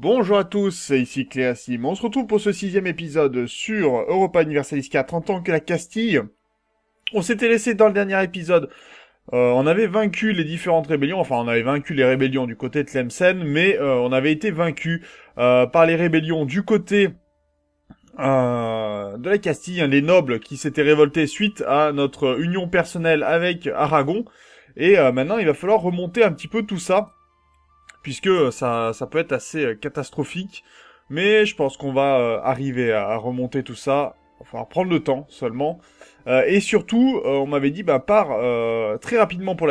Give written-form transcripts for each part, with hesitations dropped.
Bonjour à tous, c'est ici Cléassim. On se retrouve pour ce sixième épisode sur Europa Universalis 4 en tant que la Castille. On s'était laissé dans le dernier épisode. On avait vaincu les différentes rébellions, enfin on avait vaincu les rébellions du côté de Tlemcen, mais on avait été vaincu par les rébellions du côté de la Castille, hein, les nobles qui s'étaient révoltés suite à notre union personnelle avec Aragon. Et maintenant il va falloir remonter un petit peu tout ça puisque ça peut être assez catastrophique. Mais je pense qu'on va arriver à remonter tout ça. Il va falloir prendre le temps seulement. Et surtout, on m'avait dit, bah, très rapidement pour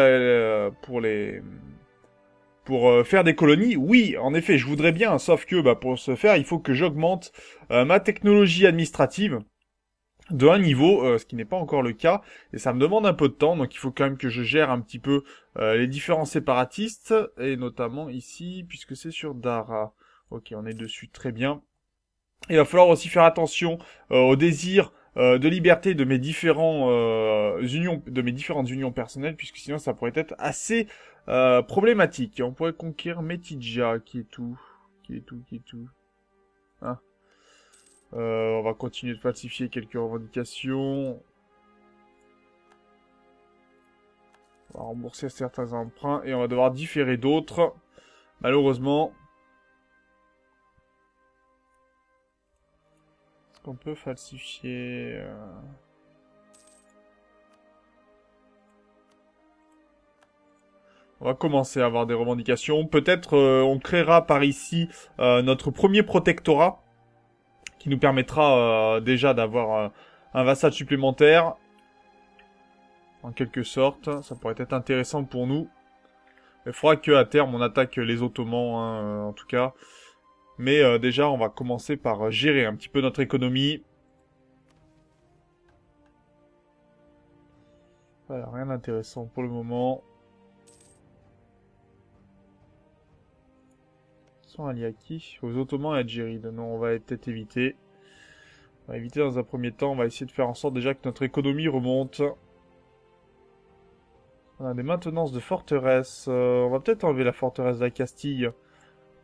faire des colonies. Oui, en effet, je voudrais bien, sauf que bah, pour ce faire, il faut que j'augmente ma technologie administrative de un niveau, ce qui n'est pas encore le cas, et ça me demande un peu de temps, donc il faut quand même que je gère un petit peu les différents séparatistes, et notamment ici, puisque c'est sur Dara. Ok, on est dessus, très bien. Il va falloir aussi faire attention au désir de liberté de mes différentes unions personnelles, puisque sinon ça pourrait être assez problématique. Et on pourrait conquérir Metidja, qui est tout, qui est tout. Hein. On va continuer de falsifier quelques revendications. On va rembourser certains emprunts et on va devoir différer d'autres. Malheureusement. Est-ce qu'on peut falsifier On va commencer à avoir des revendications. Peut-être on créera par ici notre premier protectorat qui nous permettra déjà d'avoir un vassal supplémentaire. En quelque sorte, ça pourrait être intéressant pour nous. Il faudra qu'à terme on attaque les Ottomans, hein, en tout cas. Mais déjà, on va commencer par gérer un petit peu notre économie. Voilà, rien d'intéressant pour le moment. Ils sont alliés à qui? Aux Ottomans et à Djéride. Non, on va peut-être éviter. On va éviter dans un premier temps. On va essayer de faire en sorte déjà que notre économie remonte. On a des maintenances de forteresses. On va peut-être enlever la forteresse de la Castille.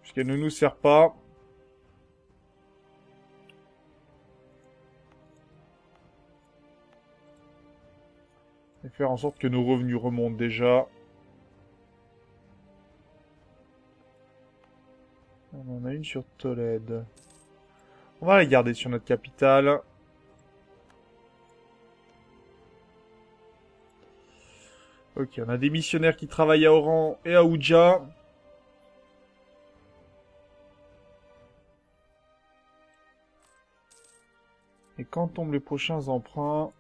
Puisqu'elle ne nous sert pas. Et faire en sorte que nos revenus remontent déjà. On en a une sur Tolède. On va la garder sur notre capitale. Ok, on a des missionnaires qui travaillent à Oran et à Ouja. Et quand tombent les prochains emprunts?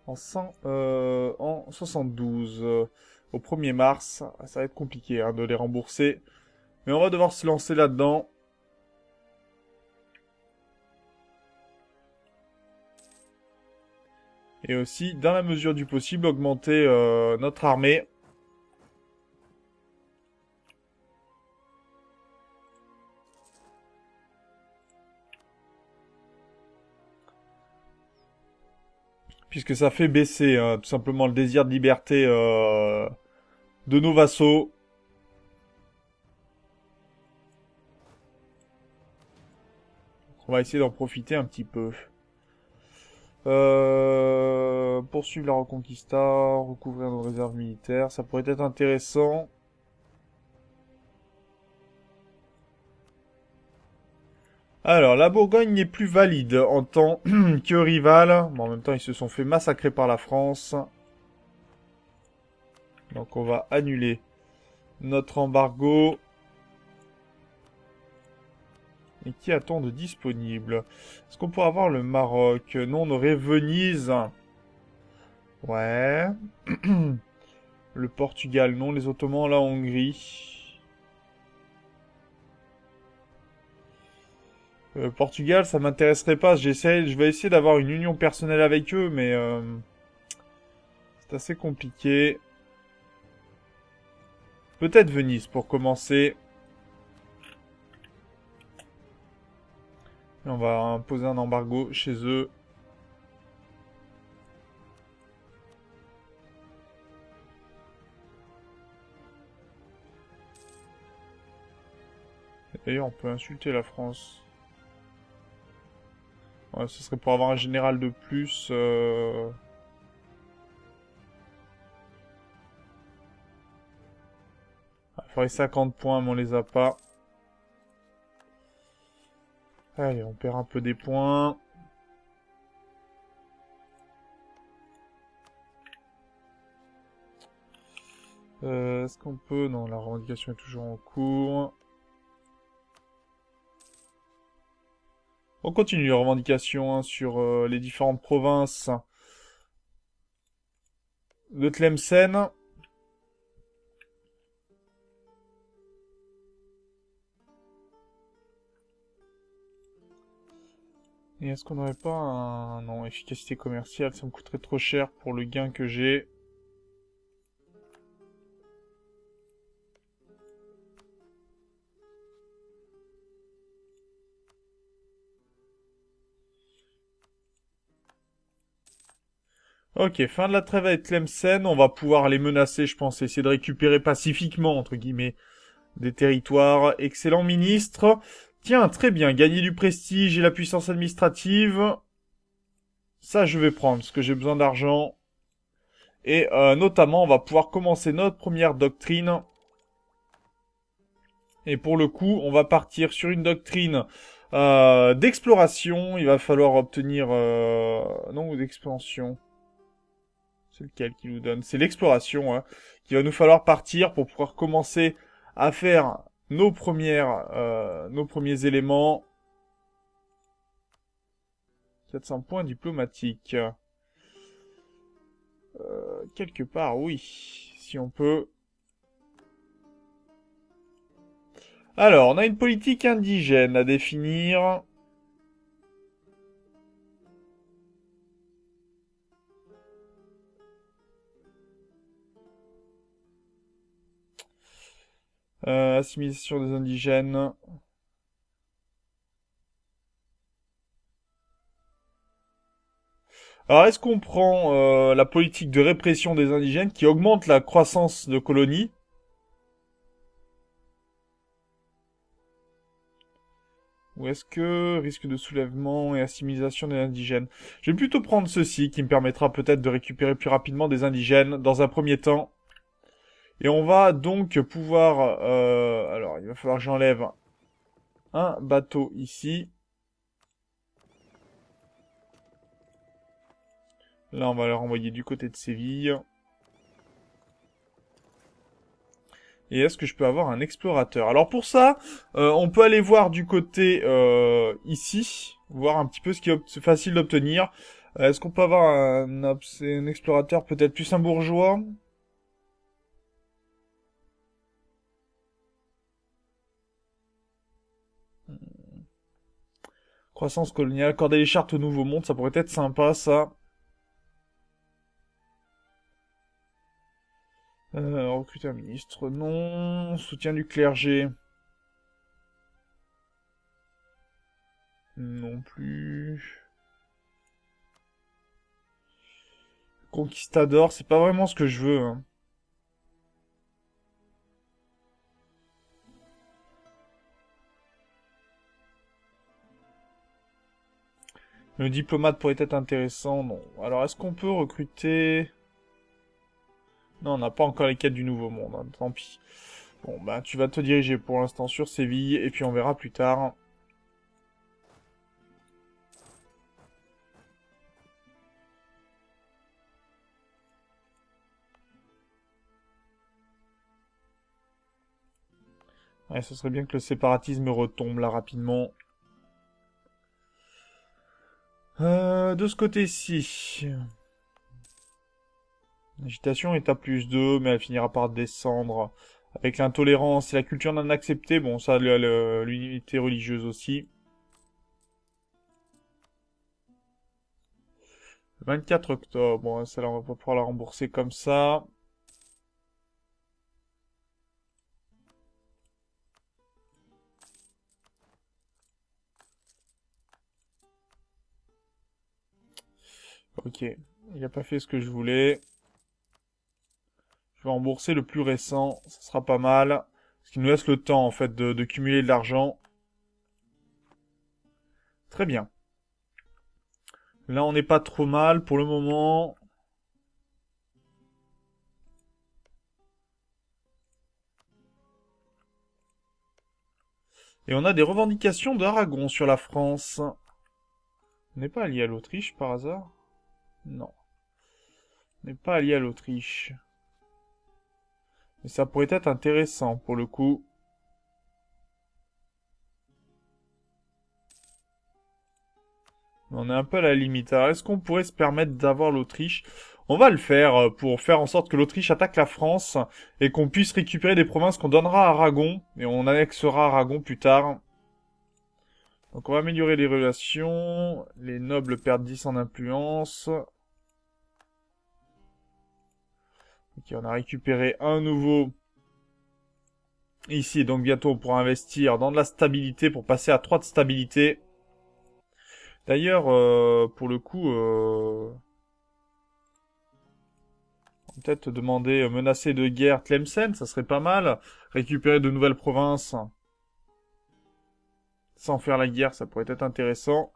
En 72. Au 1er mars. Ça va être compliqué hein, de les rembourser. Mais on va devoir se lancer là-dedans. Et aussi, dans la mesure du possible, augmenter notre armée. Puisque ça fait baisser tout simplement le désir de liberté de nos vassaux. On va essayer d'en profiter un petit peu. Poursuivre la Reconquista, recouvrir nos réserves militaires, ça pourrait être intéressant. Alors, la Bourgogne n'est plus valide en tant que rival. Bon, en même temps, ils se sont fait massacrer par la France. Donc, on va annuler notre embargo. Et qui a-t-on de disponible? Est-ce qu'on pourrait avoir le Maroc? Non, on aurait Venise. Ouais. Le Portugal, non. Les Ottomans, la Hongrie. Portugal, ça m'intéresserait pas. Je vais essayer d'avoir une union personnelle avec eux, mais c'est assez compliqué. Peut-être Venise pour commencer. Et on va imposer un embargo chez eux. D'ailleurs, on peut insulter la France. Ouais, ce serait pour avoir un général de plus. Il faudrait 50 points, mais on les a pas. Allez, on perd un peu des points. Est-ce qu'on peut... Non, la revendication est toujours en cours. On continue les revendications hein, sur les différentes provinces de Tlemcen. Et est-ce qu'on n'aurait pas un... Non, efficacité commerciale, ça me coûterait trop cher pour le gain que j'ai. Ok, fin de la trêve avec Tlemcen, on va pouvoir les menacer, je pense, essayer de récupérer pacifiquement, entre guillemets, des territoires. Excellent ministre. Tiens, très bien, gagner du prestige et la puissance administrative. Ça, je vais prendre, parce que j'ai besoin d'argent. Et notamment, on va pouvoir commencer notre première doctrine. Et pour le coup, on va partir sur une doctrine d'exploration. Il va falloir obtenir... non, ou d'expansion. C'est lequel qui nous donne? C'est l'exploration, hein, qu'il va nous falloir partir pour pouvoir commencer à faire nos premiers éléments. 400 points diplomatiques. Quelque part, oui, si on peut. Alors, on a une politique indigène à définir. Assimilation des indigènes. Alors, est-ce qu'on prend la politique de répression des indigènes qui augmente la croissance de colonies? Ou est-ce que risque de soulèvement et assimilation des indigènes? Je vais plutôt prendre ceci qui me permettra peut-être de récupérer plus rapidement des indigènes dans un premier temps. Et on va donc pouvoir... alors, il va falloir que j'enlève un bateau ici. Là, on va le renvoyer du côté de Séville. Et est-ce que je peux avoir un explorateur? Alors pour ça, on peut aller voir du côté ici, voir un petit peu ce qui est facile d'obtenir. Est-ce qu'on peut avoir un explorateur peut-être plus un bourgeois? Croissance coloniale, accorder les chartes au Nouveau Monde, ça pourrait être sympa ça. Recruter un ministre, non. Soutien du clergé. Non plus. Conquistador, c'est pas vraiment ce que je veux. Hein. Le diplomate pourrait être intéressant, non. Alors, est-ce qu'on peut recruter... Non, on n'a pas encore les quêtes du Nouveau Monde, hein, tant pis. Bon, bah, tu vas te diriger pour l'instant sur Séville, et puis on verra plus tard. Ouais, ce serait bien que le séparatisme retombe là rapidement. De ce côté-ci... L'agitation est à +2, mais elle finira par descendre. Avec l'intolérance et la culture non acceptée, bon, ça, l'unité religieuse aussi. 24 octobre, bon, celle-là, on va pas pouvoir la rembourser comme ça. Ok, il a pas fait ce que je voulais. Je vais rembourser le plus récent, ça sera pas mal. Ce qui nous laisse le temps, en fait, de cumuler de l'argent. Très bien. Là, on n'est pas trop mal pour le moment. Et on a des revendications d'Aragon sur la France. On n'est pas allié à l'Autriche, par hasard? Non. On n'est pas allié à l'Autriche. Mais ça pourrait être intéressant, pour le coup. On est un peu à la limite. Alors, est-ce qu'on pourrait se permettre d'avoir l'Autriche? On va le faire pour faire en sorte que l'Autriche attaque la France et qu'on puisse récupérer des provinces qu'on donnera à Aragon et on annexera Aragon plus tard. Donc on va améliorer les relations. Les nobles perdent 10 en influence. Ok, on a récupéré un nouveau ici. Donc bientôt on pourra investir dans de la stabilité pour passer à 3 de stabilité. D'ailleurs, pour le coup, on va peut-être demander menacer de guerre Tlemcen, ça serait pas mal. Récupérer de nouvelles provinces sans faire la guerre, ça pourrait être intéressant.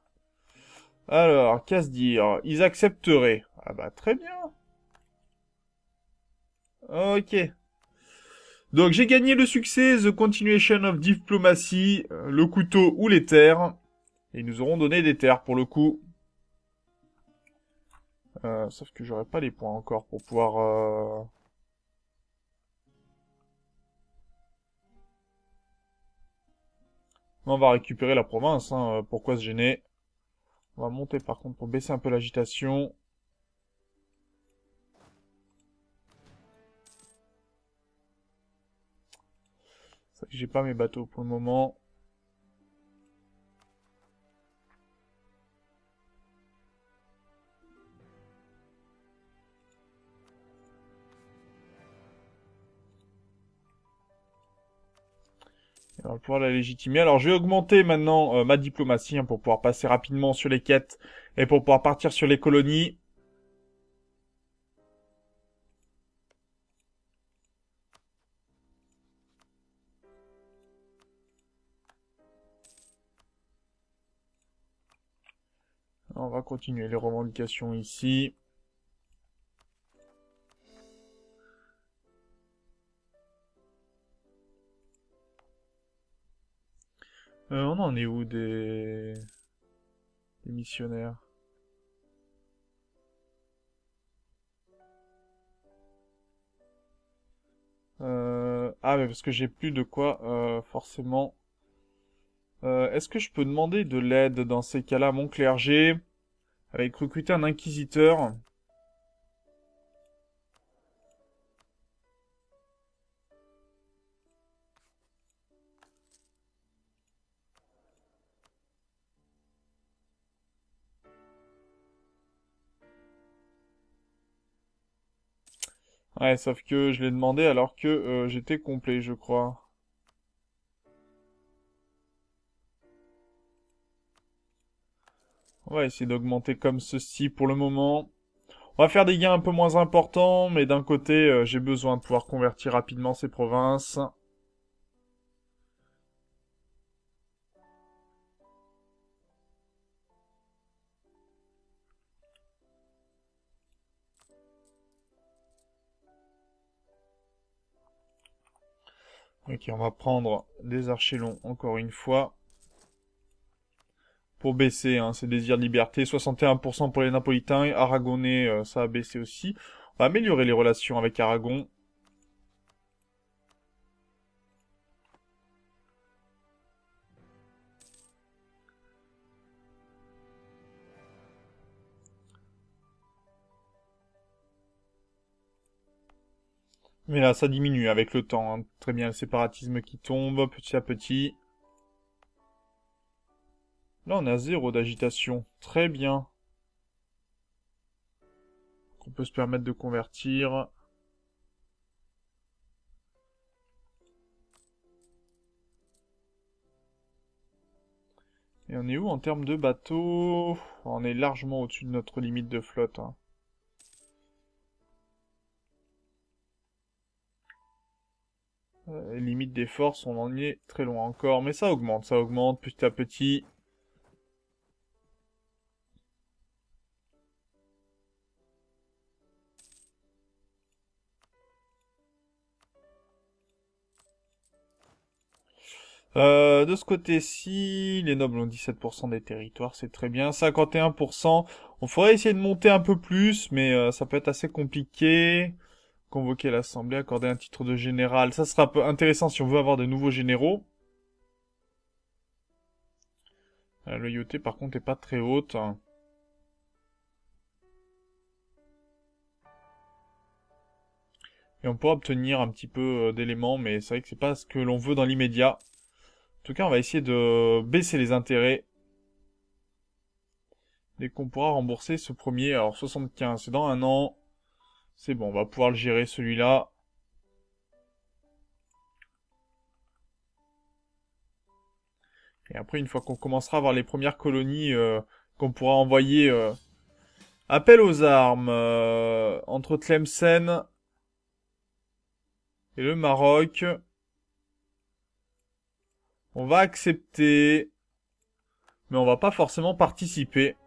Alors, qu'à se dire? Ils accepteraient. Ah bah très bien. Ok. Donc j'ai gagné le succès, The Continuation of Diplomacy, le couteau ou les terres. Et ils nous auront donné des terres pour le coup. Sauf que j'aurais pas les points encore pour pouvoir... On va récupérer la province, hein. Pourquoi se gêner? On va monter par contre pour baisser un peu l'agitation. C'est vrai que j'ai pas mes bateaux pour le moment. On va pouvoir la légitimer. Alors je vais augmenter maintenant ma diplomatie hein, pour pouvoir passer rapidement sur les quêtes et pour pouvoir partir sur les colonies. On va continuer les revendications ici. On en est où des missionnaires? Ah mais parce que j'ai plus de quoi forcément. Est-ce que je peux demander de l'aide dans ces cas-là à mon clergé avec recruter un inquisiteur? Ouais, sauf que je l'ai demandé alors que j'étais complet, je crois. On va essayer d'augmenter comme ceci pour le moment. On va faire des gains un peu moins importants, mais d'un côté, j'ai besoin de pouvoir convertir rapidement ces provinces. Ok, on va prendre des archers longs encore une fois. Pour baisser hein, ses désirs de liberté. 61% pour les Napolitains. Aragonais, ça a baissé aussi. On va améliorer les relations avec Aragon. Mais là, ça diminue avec le temps. Hein. Très bien, le séparatisme qui tombe petit à petit. Là, on est à 0 d'agitation. Très bien. On peut se permettre de convertir. Et on est où en termes de bateaux? On est largement au-dessus de notre limite de flotte. Hein. Limite des forces, on en est très loin encore. Mais ça augmente petit à petit. De ce côté-ci, les nobles ont 17% des territoires, c'est très bien. 51%, on faudrait essayer de monter un peu plus, mais ça peut être assez compliqué. Convoquer l'assemblée, accorder un titre de général, ça sera un peu intéressant si on veut avoir de nouveaux généraux. La loyauté, par contre, est pas très haute. Et on pourra obtenir un petit peu d'éléments, mais c'est vrai que c'est pas ce que l'on veut dans l'immédiat. En tout cas, on va essayer de baisser les intérêts dès qu'on pourra rembourser ce premier. Alors 75, c'est dans un an. C'est bon, on va pouvoir le gérer celui-là. Et après, une fois qu'on commencera à avoir les premières colonies qu'on pourra envoyer appel aux armes entre Tlemcen et le Maroc, on va accepter, mais on va pas forcément participer.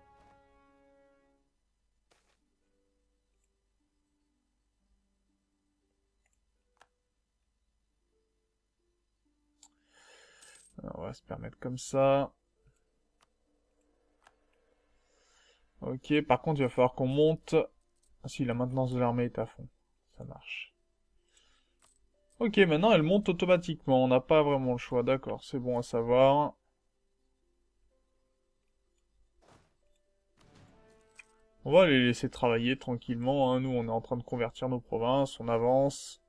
Alors, on va se permettre comme ça. Ok, par contre, il va falloir qu'on monte. Ah, si, la maintenance de l'armée est à fond. Ça marche. Ok, maintenant elle monte automatiquement. On n'a pas vraiment le choix. D'accord, c'est bon à savoir. On va les laisser travailler tranquillement, hein. Nous, on est en train de convertir nos provinces. On avance.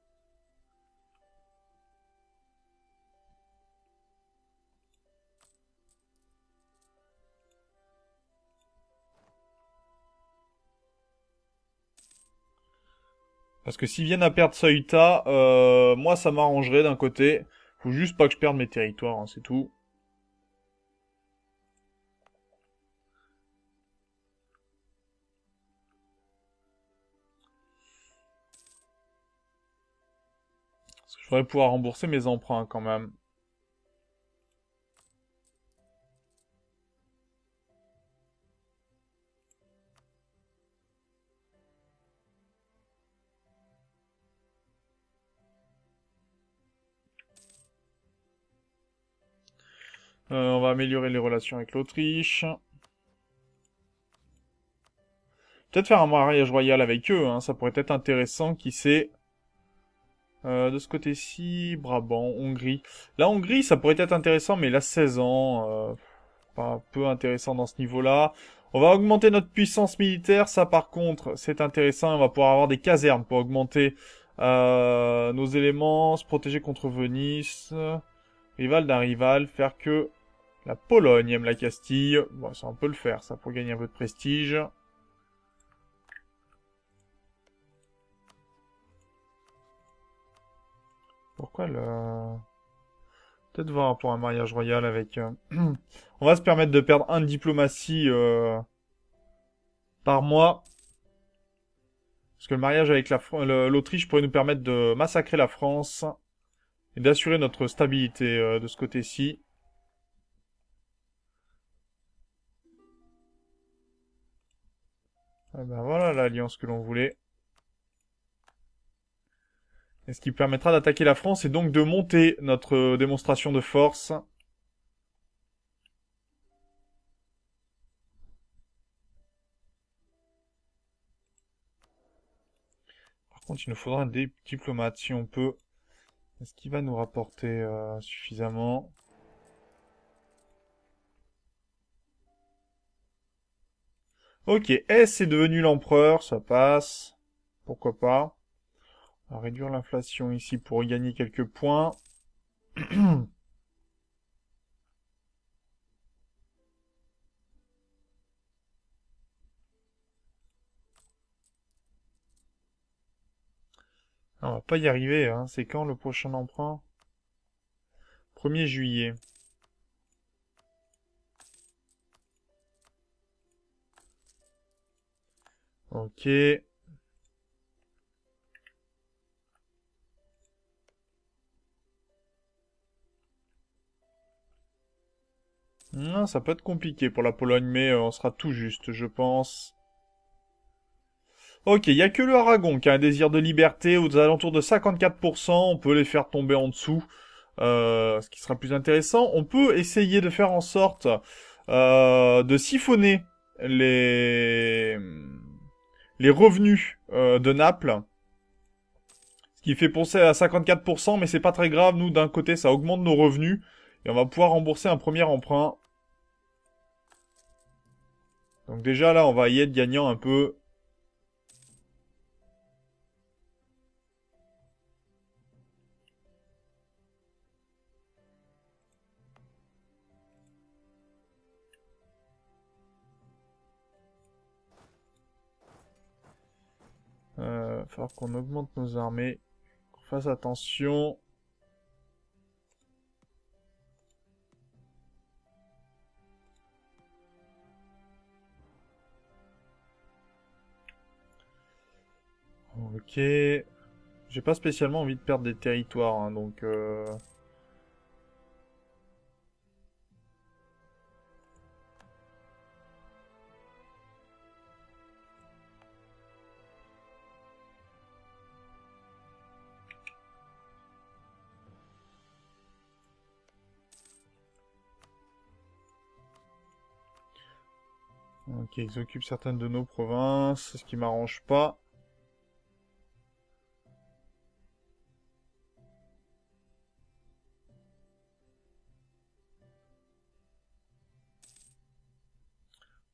Parce que s'ils viennent à perdre Ceuta, moi ça m'arrangerait d'un côté. Faut juste pas que je perde mes territoires, hein, c'est tout. Parce que je voudrais pouvoir rembourser mes emprunts quand même. On va améliorer les relations avec l'Autriche. Peut-être faire un mariage royal avec eux, hein, ça pourrait être intéressant, qui sait. De ce côté-ci, Brabant, Hongrie. La Hongrie, ça pourrait être intéressant, mais là, 16 ans, pas peu intéressant dans ce niveau-là. On va augmenter notre puissance militaire, ça par contre, c'est intéressant. On va pouvoir avoir des casernes pour augmenter nos éléments, se protéger contre Venise, rival d'un rival, faire que la Pologne aime la Castille. Bon, ça on peut le faire, ça, pour gagner un peu de prestige. Pourquoi le... Peut-être voir pour un mariage royal avec... On va se permettre de perdre un de diplomatie par mois. Parce que le mariage avec l'Autriche pourrait nous permettre de massacrer la France et d'assurer notre stabilité de ce côté-ci. Ah ben voilà l'alliance que l'on voulait. Et ce qui permettra d'attaquer la France et donc de monter notre démonstration de force. Par contre, il nous faudra des diplomates si on peut. Est-ce qu'il va nous rapporter suffisamment? Ok, S est devenu l'empereur, ça passe. Pourquoi pas. On va réduire l'inflation ici pour y gagner quelques points. On va pas y arriver, hein. C'est quand le prochain emprunt? 1er juillet. Ok. Ça peut être compliqué pour la Pologne, mais on sera tout juste, je pense. Ok, il y a que le Aragon qui a un désir de liberté aux alentours de 54%. On peut les faire tomber en dessous, ce qui sera plus intéressant. On peut essayer de faire en sorte de siphonner les les revenus de Naples, ce qui fait penser à 54%, mais c'est pas très grave. Nous, d'un côté, ça augmente nos revenus et on va pouvoir rembourser un premier emprunt. Donc déjà là, on va y être gagnant un peu. Il va falloir qu'on augmente nos armées, qu'on fasse attention. Ok. J'ai pas spécialement envie de perdre des territoires, hein, donc... Ok, ils occupent certaines de nos provinces, ce qui m'arrange pas.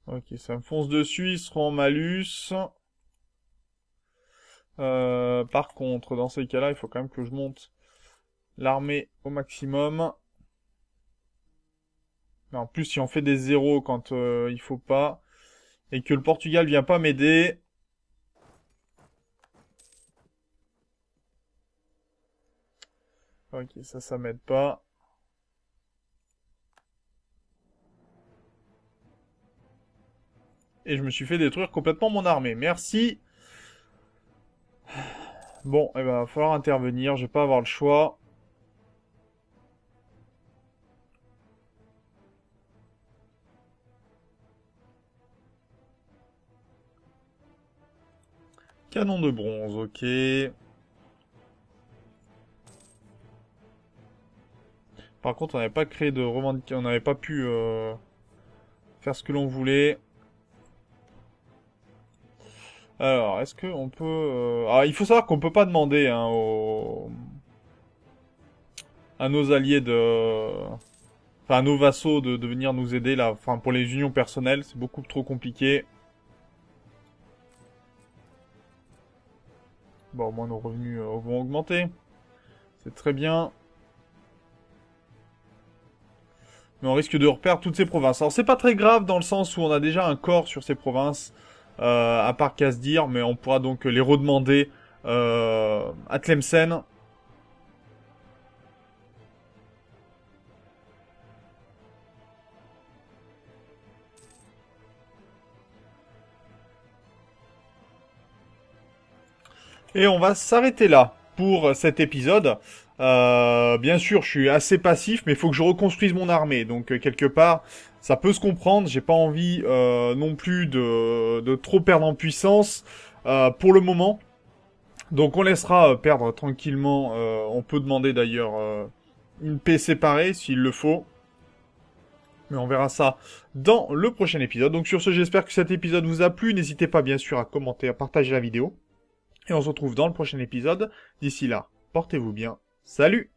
Ok, ça me fonce dessus, ils seront en malus. Par contre, dans ces cas-là, il faut quand même que je monte l'armée au maximum. Mais en plus, si on fait des zéros quand il faut pas, et que le Portugal vient pas m'aider... Ok, ça m'aide pas. Et je me suis fait détruire complètement mon armée. Merci. Bon, eh ben, va falloir intervenir, je vais pas avoir le choix. Canon de bronze, ok. Par contre, on n'avait pas créé de revendication, on n'avait pas pu faire ce que l'on voulait. Alors, est-ce que on peut... Alors, il faut savoir qu'on peut pas demander hein, à nos alliés de... Enfin, à nos vassaux de venir nous aider là. Enfin, pour les unions personnelles, c'est beaucoup trop compliqué. Bon, au moins nos revenus vont augmenter. C'est très bien. Mais on risque de reperdre toutes ces provinces. Alors c'est pas très grave dans le sens où on a déjà un corps sur ces provinces, à part qu'à se dire, mais on pourra donc les redemander à Tlemcen. Et on va s'arrêter là pour cet épisode. Bien sûr, je suis assez passif, mais il faut que je reconstruise mon armée. Donc quelque part, ça peut se comprendre. J'ai pas envie non plus de trop perdre en puissance pour le moment. Donc on laissera perdre tranquillement. On peut demander d'ailleurs une paix séparée s'il le faut. Mais on verra ça dans le prochain épisode. Donc sur ce, j'espère que cet épisode vous a plu. N'hésitez pas bien sûr à commenter, à partager la vidéo. Et on se retrouve dans le prochain épisode. D'ici là, portez-vous bien. Salut!